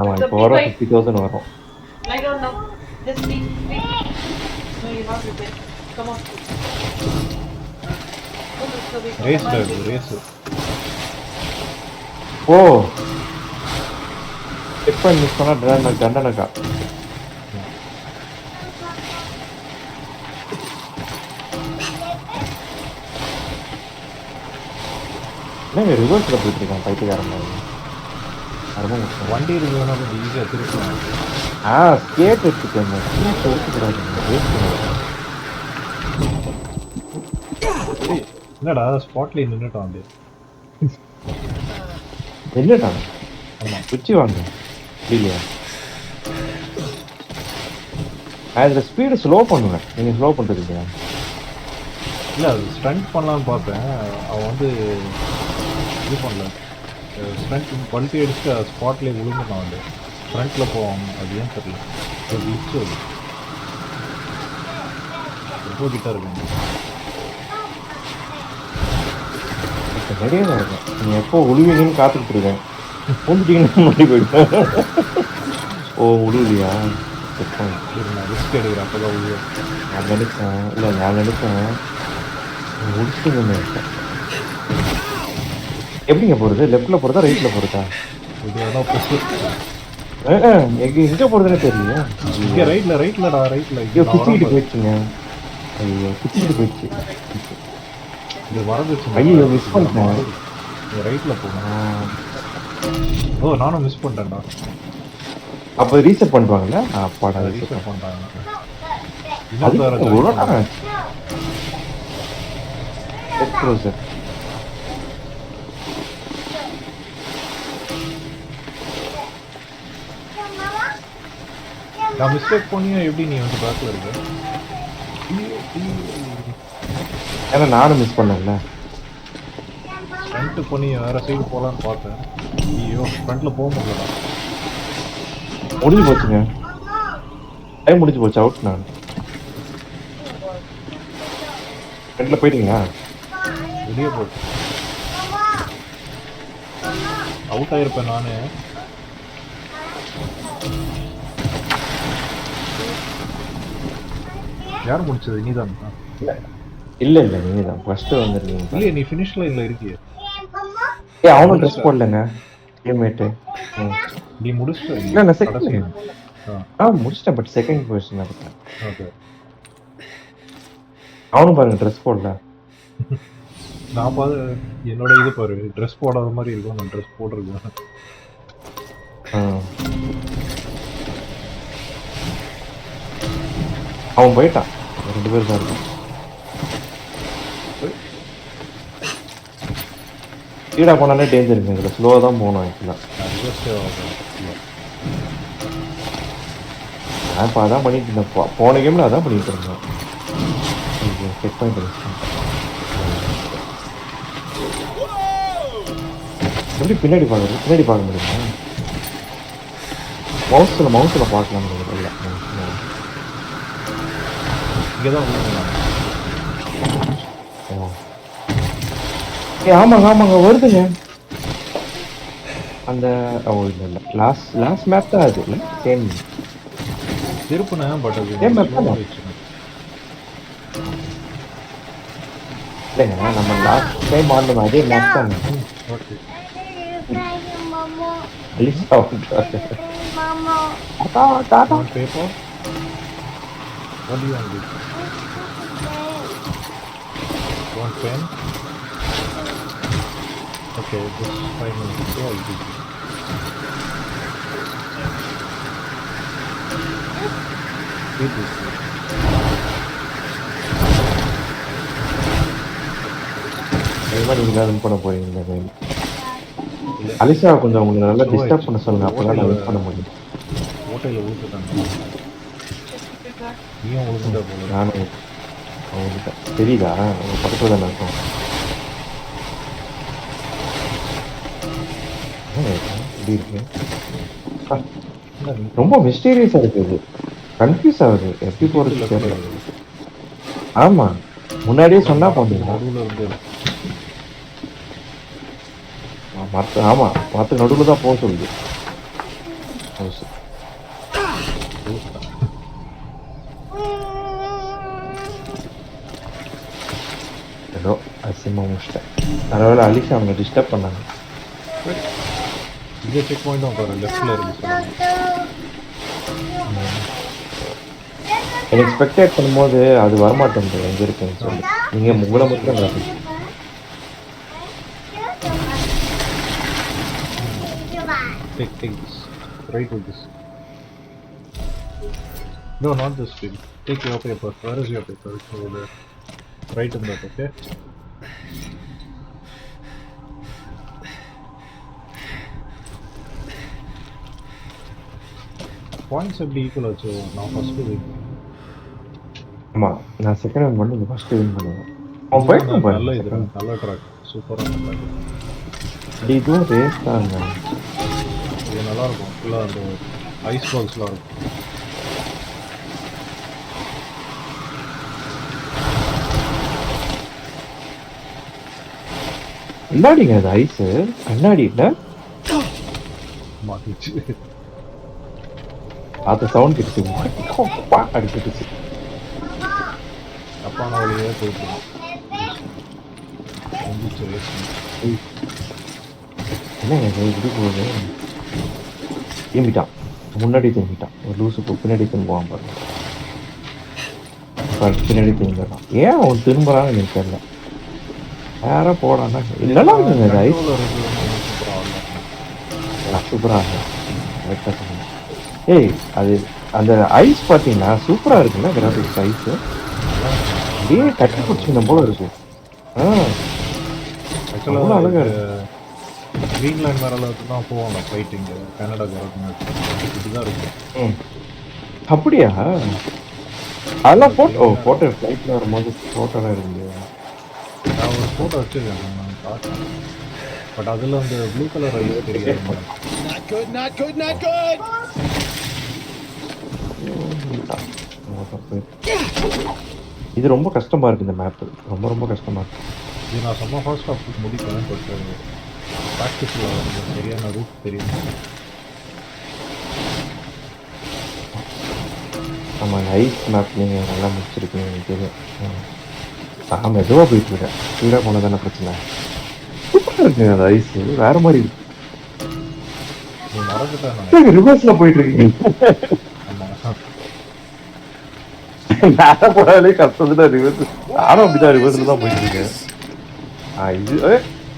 ஆமா இப்போ வரும் 50,000 வரும். Lie down now. Just sleep. No, you're not prepared. Come on. Race race ஓ செக் பண்ணி மிஸ் பண்ணா தண்டனக்கா. என்ன ரிவர்ஸ்ல போயிட்டு இருக்கான் பைத்தியக்காரன் மாதிரி. வண்டி இருக்குன்னா கொஞ்சம் ஈஸியாக திருப்பலாம். ஸ்கேட் எடுத்துக்கோங்க. ஸ்கேட் எடுத்துக்கூடாது. என்னடா ஸ்பாட்ல நின்றுட்டான் வந்து என்னட்டான்? ஆமாம் குச்சி வாங்க இல்லையா? நான் இதில் ஸ்பீடு ஸ்லோ பண்ணுவேன். நீங்கள் ஸ்லோ பண்ணுறதுங்க இல்லை அது ஸ்டண்ட் பண்ணலான்னு பார்த்தேன். அவன் வந்து இது பண்ணல. ஸ்டண்ட் பல்ட்டி அடிச்சுட்டு ஸ்பாட்லேயே விழுந்துட்டான். வந்து ஃப்ரண்ட்டில் போவான். அது ஏன் தெரியல. அது லிச்சு அது ரொம்ப கிட்ட இருக்கு. நிறைய தான் இருக்கும். நீங்கள் எப்போ உழுவீங்கன்னு காத்துக்கிட்டு இருக்கேன். பூந்துட்டீங்கன்னு முன்னாடி போயிட்டேன். ஓ உழுவியா? நான் ரிஸ்க் எடுக்கிறேன். அப்போ தான் உழுவேன். நான் நினைச்சேன் முடிச்சுட்டு எப்படிங்க போகிறது? லெஃப்டில் போகிறதா ரைட்டில் போகிறதா? எங்கே போகிறதுனே தெரியல. இங்கே ரைட்லடா ரைட்டில் ஐயோ குச்சிக்கிட்டு போயிடுச்சுங்க. ஐயோ குச்சிக்கிட்டு போயிடுச்சு. இது மறந்துச்சு. ஐயோ மிஸ் பண்ணிட்டேன். ரைட்டில் போகணும். ஓ நானும் மிஸ் பண்ணிட்டேன்டா. அப்போ ரீசெட் பண்ணுவாங்கல்ல? அப்பாடா ரீசெட் பண்ணுறாங்க. நான் மிஸ்டேக் பண்ணியா எப்படி நீ வந்து பேக்கில் இருக்க? ஏன்னா நானும் மிஸ் பண்ணல. ஃப்ரண்ட்டு பண்ணி வேறு சைடு போகலான்னு பார்த்தேன். ஐயோ ஃப்ரண்ட்டில் போக முடியலடா. முடிஞ்சு போச்சுங்க. டைம் முடிஞ்சு போச்சு. அவுட். நான் ஃப்ரண்ட்டில் போயிட்டீங்களா? வெளியே போச்சு. அவுட் ஆகிருப்பேன் நான். யார் முடிச்சது? நீ தான். இல்லை நீங்கள் தான் ஃபஸ்ட்டு வந்துருக்கீங்க. இல்லையே நீ ஃபினிஷ் லைனில் இருக்கியே. அவனும் ட்ரெஸ் போடலங்க டீம்மேட்டு. நீ முடிச்சிட்ட? இல்லை நான் செகண்ட் முடிச்சிட்டேன். பட் செகண்ட் பொசிஷன் இருக்கேன். ஓகே. அவனும் பாருங்க ட்ரெஸ் போடல. நான் என்னோட இது பாரு ட்ரெஸ் போடாத மாதிரி இருக்கும். நான் ட்ரெஸ் போட்டிருக்கேன். அவன் போயிட்டான். 2 பேர் தான் இருக்கும். ஸ்பீடாக போனாலே டேஞ்சர் இருக்குங்க. இதில் ஸ்லோவாக தான் போகணும். ஆக்சுவலாக நான் இப்போ அதான் பண்ணிட்டு இருந்தேன். போன கேமில் அதான் பண்ணிட்டு இருந்தேன். செக் பண்ணிட்டு எப்படி பின்னாடி பார்க்க முடியுமா? மவுஸில் பார்க்கலாம் முடியாது. இல்லை இங்கே தான். ஆமாங்க வருதுங்க. அந்த இல்லை லாஸ்ட் மேப் தான் அது. இல்லை சேம் திருப்புனேன். பட் அது சேம் மேப் தான். இல்லைங்க நம்ம லாஸ்ட் டைம் ஆடணும் அதே மேப் தான். Okay. Paper what do you want to do? Want pen? Okay, just 5 minutes ago I'll give you. Read this. நீங்கள் ரன் பண்ண போறீங்க. அலிஷா கொஞ்சம் உங்களுக்கு நல்லா டிஸ்டர்ப் பண்ண சொல்லுங்க. அப்பதான் நான் ரன் பண்ண முடியும். ஓட்டையில் ஊற்றுட்டாங்க. நீயும் ஒழுங்குதா போல. நானும் அவங்ககிட்ட தெரியுதா? உங்க பக்கத்துல தானே இருக்கும். எப்படி இருக்கு? ரொம்ப மிஸ்டீரியஸா இருக்குது. கன்ஃபியூஸ் ஆகுது. எப்படி போறது தெரியல. ஆமா முன்னாடியே சொன்னா போதும். மற்ற நடுவில் தான் போக சொல்லுது. ஹவுஸ். ஏதோ அசிமா முடிச்சிட்டேன். அதனால அலிஷா அவங்க டிஸ்டர்ப் பண்ணாங்க. இங்கே செக் பாயிண்ட்டும் பாரு லெஃப்டில் இருக்கு சொல்லுங்க. எனக்கு ஸ்பெக்டேட் பண்ணும்போது அது வரமாட்டேங்குது எங்கே இருக்குன்னு சொல்லி. நீங்கள் உங்களை மட்டும் தான் காட்டுது. Take this. Right with this. No, not this field. Take your paper. Where is your paper? It's over there. Right in that, okay? Points எப்படி ஈக்குவல் ஆச்சு? நான் ஃபர்ஸ்ட் வின். ஆமாம், நான் செகண்ட் வின் பண்ணி ஃபர்ஸ்ட் வின் பண்ணுவேன். அவன் போயிட்டு நல்ல இது நல்ல ட்ராக், சூப்பரான ட்ராக். இதுவும் ரேஸ் தாங்க. இது நல்லா இருக்கும். ஃபுல்லாக அந்த ஐஸ் பால்ஸ்லாம் இருக்கும். கண்ணாடிங்க அது ஐஸு, கண்ணாடி இல்லை மாட்டிச்சு. அது சவுண்ட் கிட்டுச்சு, அடிச்சுட்டுச்சு. தப்பான வழியே போயிட்டு என்னங்க இப்படி போகுது? திரும்பிட்டான், முன்னாடி திரும்பிட்டான். ஒரு லூசு பின்னாடி திரும்புவான் பாருங்க. பின்னாடி திரும்பிடலாம். ஏன் அவன் திரும்புறான்னு எனக்கு தெரியல. யாரா போடானா இல்லைன்னா இருக்குங்க ஐஸ் சூப்பராக கரெக்டாக சொன்னீங்க. ஏய் அது அந்த ஐஸ் பார்த்தீங்கன்னா சூப்பராக இருக்குல்ல கிராஃபிக்ஸ் ஐஸு. அப்படியே கட்டி பிடிச்சிருந்த போல இருக்கு. ஆக்சுவலாக அழகாக இருக்கு. கிரீன்லேண்ட் வேற அளவுக்கு தான் போவாங்க ஃபைட்டிங்கு. கனடா கவர்மெண்ட் இப்படிதான் இருக்கும். அப்படியா? அதெல்லாம் ஃபோட்டோ ஃப்ளைட்டில் வரும்போது ஃபோட்டோலாம் இருக்கு. நான் ஒரு ஃபோட்டோ வச்சுருக்கேன், நான் பார்த்தேன். பட் அதில் அந்த ப்ளூ கலர் ஐஸ் தெரியாது. இது ரொம்ப கஷ்டமா இருக்கு. இந்த மேப் ரொம்ப ரொம்ப கஷ்டமா இருக்கு. இது நான் செம்ம ஃபாஸ்ட்டாக முடிப்பேன். பட் ப்ராக்டிஸில் வந்து சரியான ரூட் தெரியும். ஆமாம், ஐஸ் மேப் நீங்கள் நல்லா முடிச்சிருக்கீங்க எனக்கு தெரியும். நான் மெதுவாக போயிட்டு இருக்கேன். ஸ்பீடாக போனது தானே பிரச்சனை. சூப்பராக இருக்குங்க அந்த ஐஸ், வேற மாதிரி இருக்கு. நீ மறந்துட்டேன். ரிவர்ஸ்ல போயிட்டு இருக்கீங்க. வேற போனாலே கஷ்டம் தான். ரிவர்ஸ் நானும் அப்படிதான் ரிவர்ஸ்ல தான் போயிட்டு இருக்கேன். இது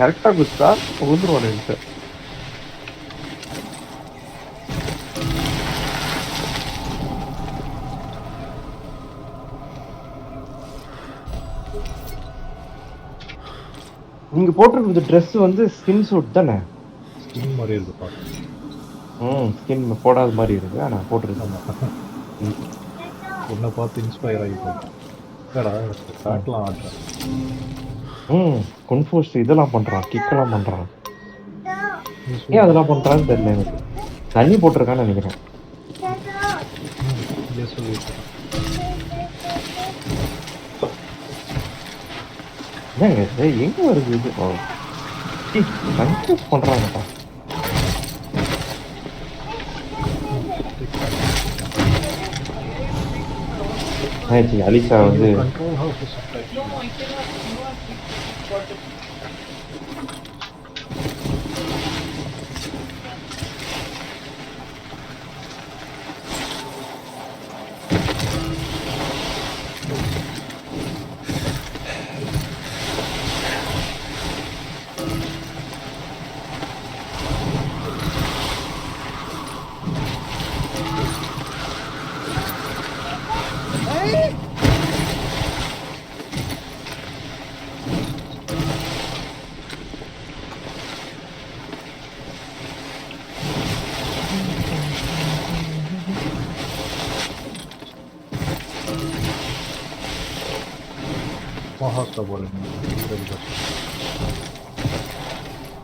கரெக்டா குஸ்தா உந்துருவானு. நீங்க போட்டிருக்க ட்ரெஸ் வந்து ஸ்கின் சூட் தானே? ஸ்கின் மாதிரி இருக்கு பார்த்து. ஸ்கின் போடாத மாதிரி இருக்கு. நான் போட்டிருக்கேன். உன்னை பார்த்து இன்ஸ்பயர் ஆகி போட்டேன். காட்டலாம் ஆடுறேன். கன்ஃபியூஸ் இதெல்லாம் பண்றான், கிக்கெல்லாம் பண்றான். ஏன் அதெல்லாம் பண்றான்னு தெரியல எனக்கு. தண்ணி போட்டிருக்கான்னு நினைக்கிறேன். என்னங்க எங்க வருது இது? கன்ஃபியூஸ் பண்றாங்கப்பா. அலிசா வந்து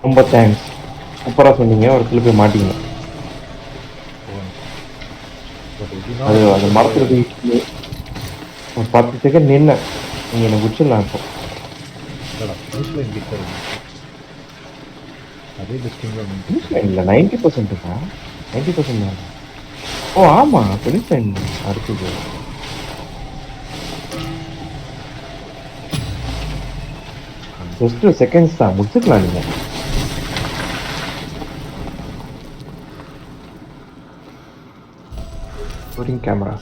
ரொம்ப தேங்க்ஸ், சூப்பரா சொன்னீங்க. ஒரு சில போய் மாட்டீங்க. அது அந்த மரத்துல ஒரு 10 செகண்ட் நின்ன நீங்க என்ன குடிச்சிடலாம். இப்போ அதே இல்லை 90% 90% தான். ஓ ஆமா ஃபினிஷ் லைன் அடுத்தது. ஜஸ்ட் செகண்ட்ஸ் தான் முடிச்சுக்கலாம் நீங்க. Shooting camera.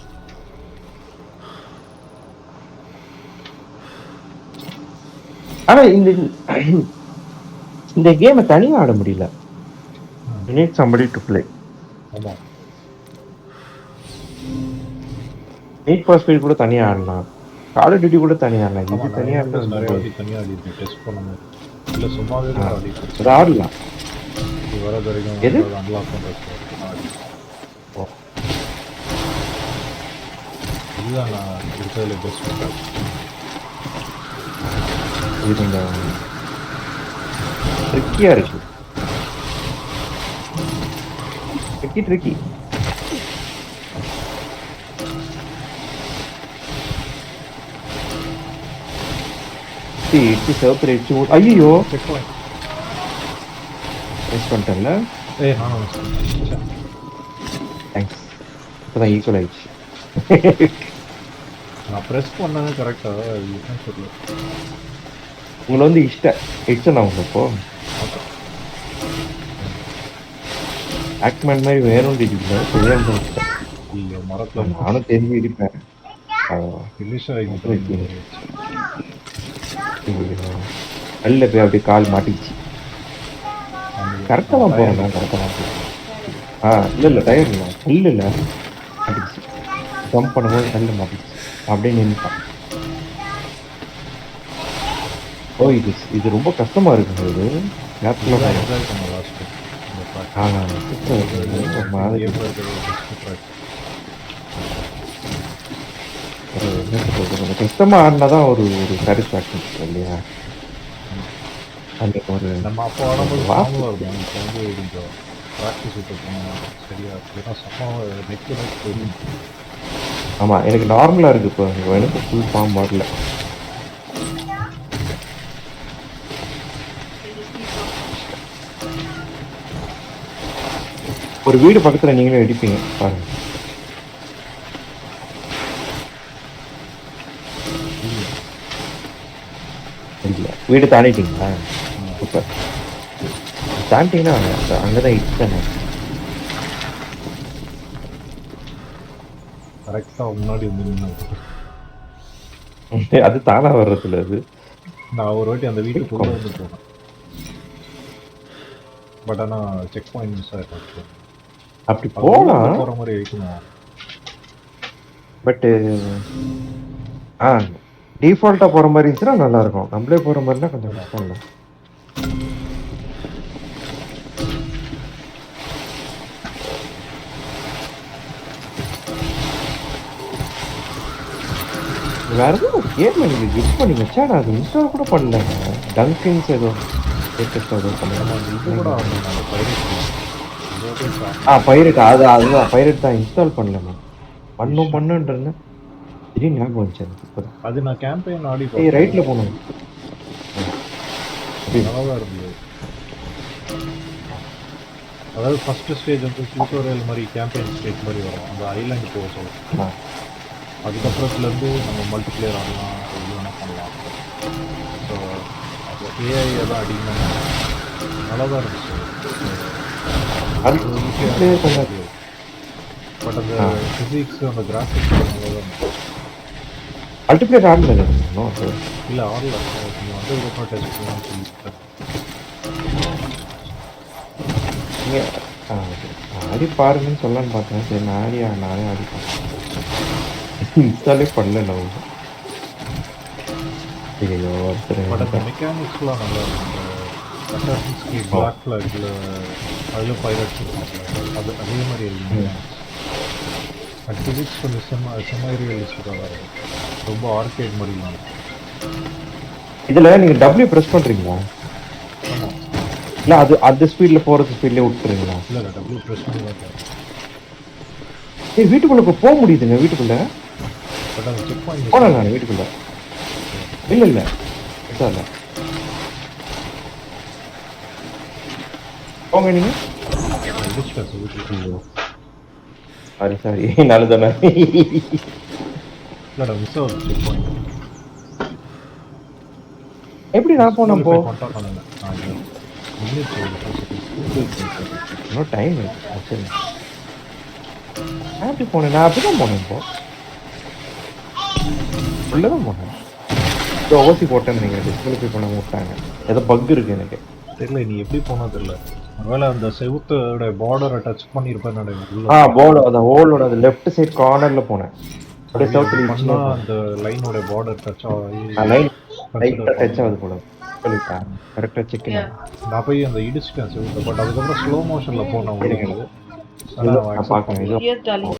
ஆனா இந்த கேமை தனியா ஆட முடியல. You need somebody to play. ஆமாம். நீட் ஃபார் ஸ்பீட் கூட தனியா ஆடலாம். கால் ஆஃப் டியூட்டி கூட தனியா ஆடலாம். இது ஆமாம், தனியா நான் நிறைய ஆடலாம். வாட்டி தனியாக ஆடிருக்கேன் டெஸ்ட் பண்ணும்போது. இல்லை சும்மாவே கூட ஆடிருக்கேன். அது ஆடலாம். இது வரது வரைக்கும் எது? அன்லாக் பண்ணுறது ஆடி. இதுதான் நான் இருக்கிறதுல பெஸ்ட் பண்ணுறேன். இது கொஞ்சம் ட்ரிக்கியா இருக்கு. ட்ரிக்கி இட்லி சிவப்பு இட்லி ஐயோ செக் பாயிண்ட். மிஸ் பண்ணிட்டேன்ல. நானும் மிஸ் பண்ணிட்டேன். தேங்க்ஸ். இப்போதான் ஈக்குவல் ஆயிடுச்சு. நான் ப்ரெஸ் பண்ணது கரெக்டாக என்ன சொல்லு. உங்களை வந்து இஷ்டம் அவங்க இப்போ ஆக்ட்மேன் மாதிரி வேணும் டிடிக்கல தெரியாம இல்லை மரத்தில் நானும் தெரிஞ்சு இடிப்பேன். ஃபினிஷ் ஆகிட்டு கல்ல போய் அப்படி கால் மாட்டிச்சு. கரெக்டாக தான் போகிறேன். கரெக்டாக தான் போகிறேன். இல்லை டயர் இல்லை கல் இல்லை மாட்டிச்சு. ஜம்ப் பண்ணும்போது கல் மாட்டிச்சு. அப்படியே நின்றுட்டான். ஓ இது ரொம்ப கஷ்டமா இருக்குங்க. இது நேரத்தில் என்ஜாய் பண்ண லாஸ்ட்டு கஷ்டமா ஆடினாதான் ஒரு சாட்டிஸ்ஃபேக்ஷன் இல்லையா? அந்த ஒரு நம்ம அப்போ ஆடும்போது நார்மலாக இருக்கும். இப்போ வந்து கொஞ்சம் ப்ராக்டிஸ் விட்டு சரியாக ஏன்னா சம்மா நெக்ஸ்ட் போயிடும். ஆமா எனக்கு நார்மலா இருக்கு. இப்போ எனக்கு ஃபுல் ஃபார்ம் வரல. ஒரு வீடு பக்கத்துல நீங்களே அடிப்பீங்க பாருங்க. இல்ல வீடு தாண்டிட்டீங்களா? சூப்பர். தாண்டிட்டீங்கன்னா அங்கதான் இடிச்சானே. கரெக்டாக முன்னாடி வந்து நின்று அது தானா வர்றதுல அது. நான் ஒரு வாட்டி அந்த வீட்டுக்குள்ளே வந்து போனேன். பட் ஆனால் செக் பாயிண்ட் மிஸ் ஆகிட்டு அப்படி போகலாம் போகிற மாதிரி வைக்கணும். பட்டு டிஃபால்ட்டாக போகிற மாதிரி இருந்துச்சுன்னா நல்லா இருக்கும். நம்மளே போகிற மாதிரினா கொஞ்சம் கஷ்டம் இல்லை. வேற எதுவும் ஒரு கேம் எனக்கு கிஃப்ட் பண்ணி வச்சா நான் அது இன்ஸ்டால் கூட பண்ணல. டங்கிங்ஸ் ஏதோ ஏதோ பண்ணலாம். இது கூட பைரட் அதுதான் பைரட் தான் இன்ஸ்டால் பண்ணல. நான் பண்ணுன்றேன். திடீர்னு ஞாபகம் வந்துச்சு எனக்கு இப்போ. அது நான் கேம்பெயின் ஆடி ரைட்ல போனோம். நல்லா தான் இருந்தது. அதாவது ஃபர்ஸ்ட் ஸ்டேஜ் வந்து டியூட்டோரியல் மாதிரி கேம்பெயின் ஸ்டேஜ் மாதிரி வரும். அந்த ஐலாண்டு போக சொல்லுவோம். அதுக்கப்புறத்துலேருந்து நம்ம மல்டிப்ளேயர் ஆடலாம், இது வேணால் பண்ணலாம். ஸோ அது ஏஐ தான் அதிகமாக நல்லா தான் இருந்துச்சு. பட் அந்த ஃபிசிக்ஸ் அந்த கிராஃபிக்ஸ் நல்லா தான் இருந்துச்சு. மல்டிப்ளேயர் ஆடல இல்லை ஆடல. நீங்கள் வந்து ரொம்ப டெஸ்ட் பண்ணலாம்னு சொல்லிட்டேன். ஆடி பாருங்கன்னு சொல்லலான்னு பார்த்தேன். சரி நானே ஆடி பார்த்தேன். இன்ஸ்டாலே பண்ணல நான். ஐயோ பட் அந்த மெக்கானிக்ஸ்லாம் நல்லா இருக்கும். அந்த அசாசின்ஸ் பிளாக் ஃபிளாக்ல அதில் பைரட்ஸ் இருக்காங்க. அது அதே மாதிரி இல்லை. அண்ட் ஃபிசிக்ஸ் கொஞ்சம் செம்ம ரியலிஸ்டிக்காக தான் இருக்கும். ரொம்ப ஆர்கேட் மாதிரிலாம். இதில் நீங்கள் டபிள்யூ ப்ரெஸ் பண்ணுறீங்களா? ஆமாம். இல்லை அது ஸ்பீடில் போகிறது ஸ்பீட்லேயே விட்டுறீங்களா? இல்லை டபிள்யூ ப்ரெஸ் பண்ணி தான் வீட்டுக்குள்ளே போக முடியுதுங்க. வீட்டுக்குள்ளே பட் அந்த செக் பாயிண்ட் போனேன் நான் வீட்டுக்குள்ளே. இல்லை சார் போங்க நீங்கள். சாரி நல்லதானே. இல்லடா மிஸ் ஆகுது செக் பாயிண்ட். எப்படி நான் போனேன் போ? கான்டாக்ட் பண்ணுங்க. முடிஞ்சிருச்சு ஒரு 2 செகண்ட்ஸ். இன்னும் டைம் இருக்கு. சரி. நான் எப்படி போனேன்? நான் அப்படிதான் போனேன் இப்போ. உள்ளதான் போனேன். இப்போ ஓசி போட்டேன்னு நீங்க டிஸ்குவாலிஃபை பண்ண விட்டாங்க. ஏதோ பக் இருக்கு எனக்கு. தெரியல நீ எப்படி போனா தெரியல. ஒருவேளை அந்த செவுத்தோட பார்டரை டச் பண்ணியிருப்பேன்னு நினைக்கிறேன். போர்டு அந்த ஹோலோட அது லெஃப்ட் சைடு கார்னர்ல போனேன். அப்படியே சவுத்துல பண்ணா அந்த லைனோட பார்டர் டச் ஆகி லைன் லைட்டா டச் ஆகுது போல. சொல்லிட்டா கரெக்டா செக் Yeah. நான் போய் அந்த இடிச்சிட்டேன் செவுத்த. பட் அதுக்கப்புறம் ஸ்லோ மோஷன்ல போனேன் உங்களுக்கு. நான் பார்க்கணும். Yes, darling.